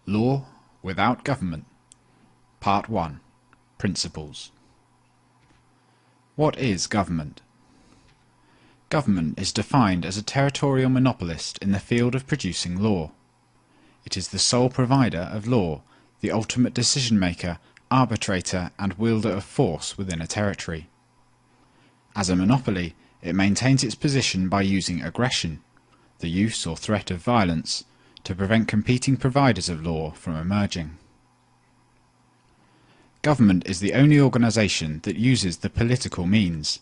Law without Government. Part 1. Principles. What is government? Government is defined as a territorial monopolist in the field of producing law. It is the sole provider of law, the ultimate decision-maker, arbitrator and wielder of force within a territory. As a monopoly, it maintains its position by using aggression, the use or threat of violence, to prevent competing providers of law from emerging. Government is the only organisation that uses the political means,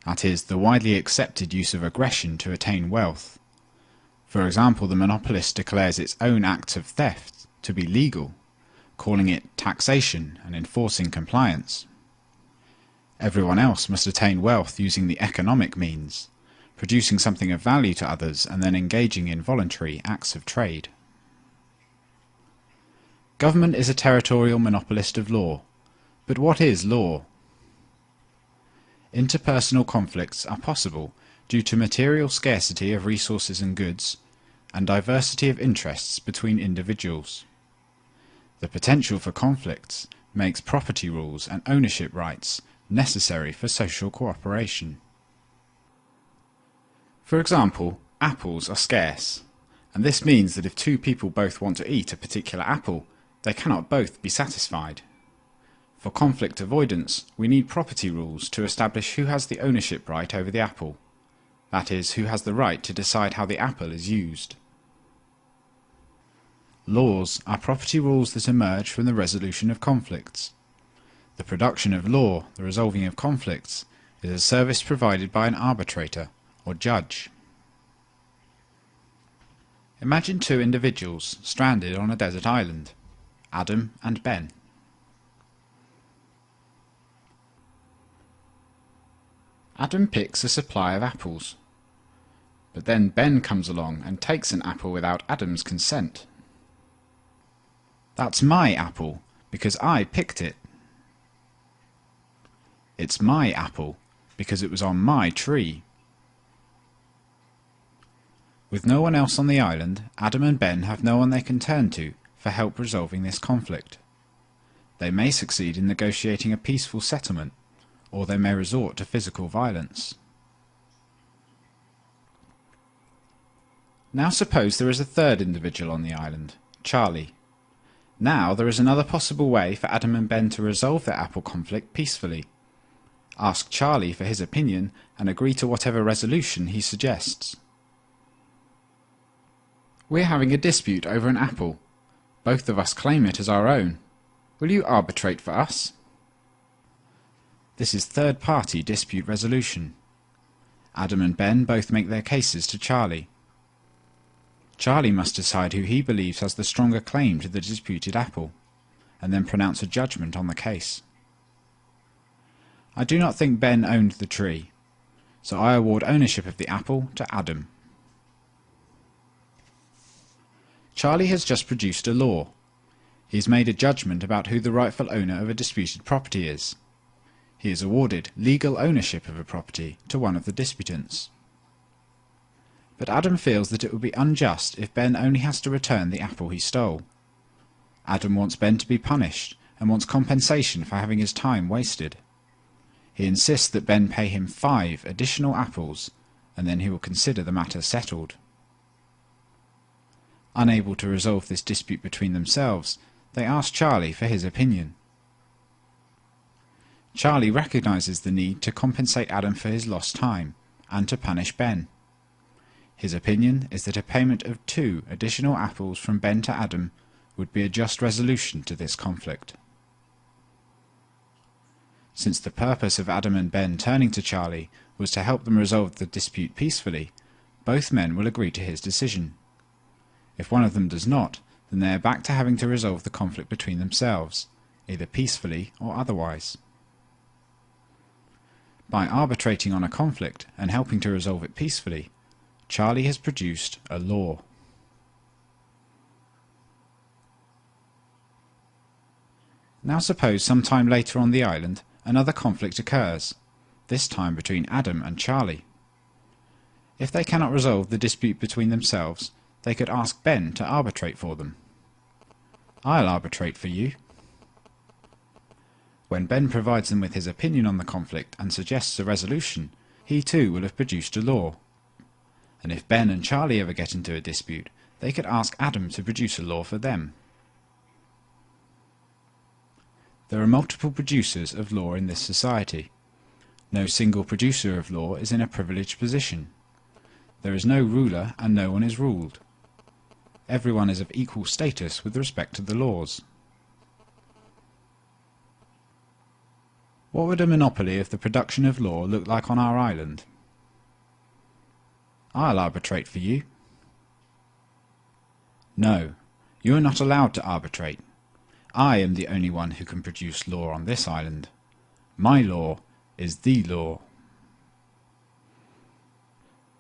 that is, the widely accepted use of aggression to attain wealth. For example, the monopolist declares its own acts of theft to be legal, calling it taxation and enforcing compliance. Everyone else must attain wealth using the economic means, producing something of value to others and then engaging in voluntary acts of trade. Government is a territorial monopolist of law. But what is law? Interpersonal conflicts are possible due to material scarcity of resources and goods, and diversity of interests between individuals. The potential for conflicts makes property rules and ownership rights necessary for social cooperation. For example, apples are scarce, and this means that if two people both want to eat a particular apple, they cannot both be satisfied. For conflict avoidance, we need property rules to establish who has the ownership right over the apple, that is, who has the right to decide how the apple is used. Laws are property rules that emerge from the resolution of conflicts. The production of law, the resolving of conflicts, is a service provided by an arbitrator or judge. Imagine two individuals stranded on a desert island, Adam and Ben. Adam picks a supply of apples, but then Ben comes along and takes an apple without Adam's consent. That's my apple, because I picked it. It's my apple, because it was on my tree. With no one else on the island, Adam and Ben have no one they can turn to for help resolving this conflict. They may succeed in negotiating a peaceful settlement, or they may resort to physical violence. Now suppose there is a third individual on the island, Charlie. Now there is another possible way for Adam and Ben to resolve their apple conflict peacefully. Ask Charlie for his opinion and agree to whatever resolution he suggests. We're having a dispute over an apple. Both of us claim it as our own. Will you arbitrate for us? This is third-party dispute resolution. Adam and Ben both make their cases to Charlie. Charlie must decide who he believes has the stronger claim to the disputed apple, and then pronounce a judgment on the case. I do not think Ben owned the tree, so I award ownership of the apple to Adam. Charlie has just produced a law. He has made a judgment about who the rightful owner of a disputed property is. He is awarded legal ownership of a property to one of the disputants. But Adam feels that it would be unjust if Ben only has to return the apple he stole. Adam wants Ben to be punished and wants compensation for having his time wasted. He insists that Ben pay him 5 additional apples, and then he will consider the matter settled. Unable to resolve this dispute between themselves, they ask Charlie for his opinion. Charlie recognizes the need to compensate Adam for his lost time, and to punish Ben. His opinion is that a payment of 2 additional apples from Ben to Adam would be a just resolution to this conflict. Since the purpose of Adam and Ben turning to Charlie was to help them resolve the dispute peacefully, both men will agree to his decision. If one of them does not, then they are back to having to resolve the conflict between themselves, either peacefully or otherwise. By arbitrating on a conflict and helping to resolve it peacefully, Charlie has produced a law. Now suppose some time later on the island another conflict occurs, this time between Adam and Charlie. If they cannot resolve the dispute between themselves, they could ask Ben to arbitrate for them. I'll arbitrate for you. When Ben provides them with his opinion on the conflict and suggests a resolution, he too will have produced a law. And if Ben and Charlie ever get into a dispute, they could ask Adam to produce a law for them. There are multiple producers of law in this society. No single producer of law is in a privileged position. There is no ruler and no one is ruled. Everyone is of equal status with respect to the laws. What would a monopoly of the production of law look like on our island? I'll arbitrate for you. No, you are not allowed to arbitrate. I am the only one who can produce law on this island. My law is the law.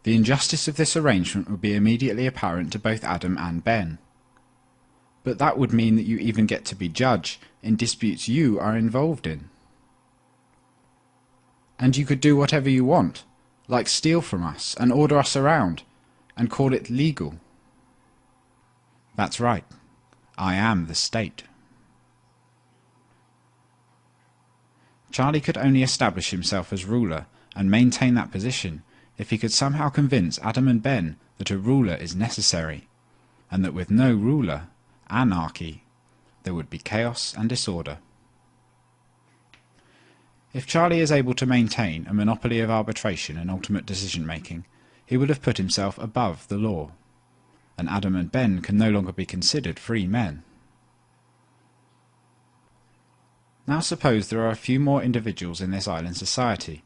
The injustice of this arrangement would be immediately apparent to both Adam and Ben. But that would mean that you even get to be judge in disputes you are involved in. And you could do whatever you want, like steal from us and order us around, and call it legal. That's right. I am the state. Charlie could only establish himself as ruler and maintain that position if he could somehow convince Adam and Ben that a ruler is necessary, and that with no ruler, anarchy, there would be chaos and disorder. If Charlie is able to maintain a monopoly of arbitration and ultimate decision-making, he will have put himself above the law, and Adam and Ben can no longer be considered free men. Now suppose there are a few more individuals in this island society,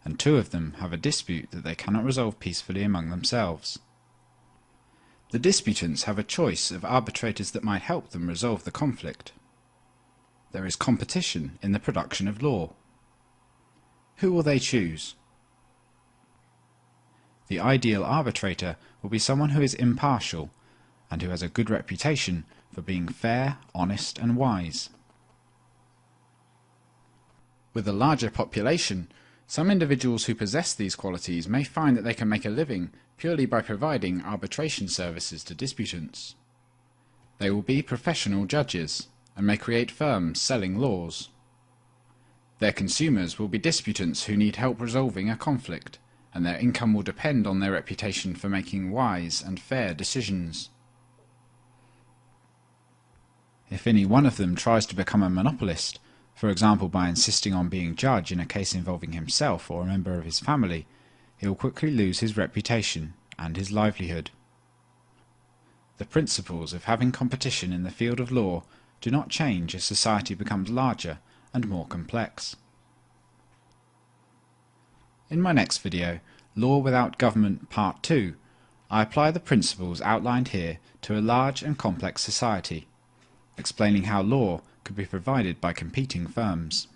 and two of them have a dispute that they cannot resolve peacefully among themselves. The disputants have a choice of arbitrators that might help them resolve the conflict. There is competition in the production of law. Who will they choose? The ideal arbitrator will be someone who is impartial and who has a good reputation for being fair, honest, and wise. With a larger population, some individuals who possess these qualities may find that they can make a living purely by providing arbitration services to disputants. They will be professional judges and may create firms selling laws. Their consumers will be disputants who need help resolving a conflict, and their income will depend on their reputation for making wise and fair decisions. If any one of them tries to become a monopolist, for example by insisting on being judge in a case involving himself or a member of his family, he will quickly lose his reputation and his livelihood. The principles of having competition in the field of law do not change as society becomes larger and more complex. In my next video, Law Without Government Part 2, I apply the principles outlined here to a large and complex society, explaining how law could be provided by competing firms.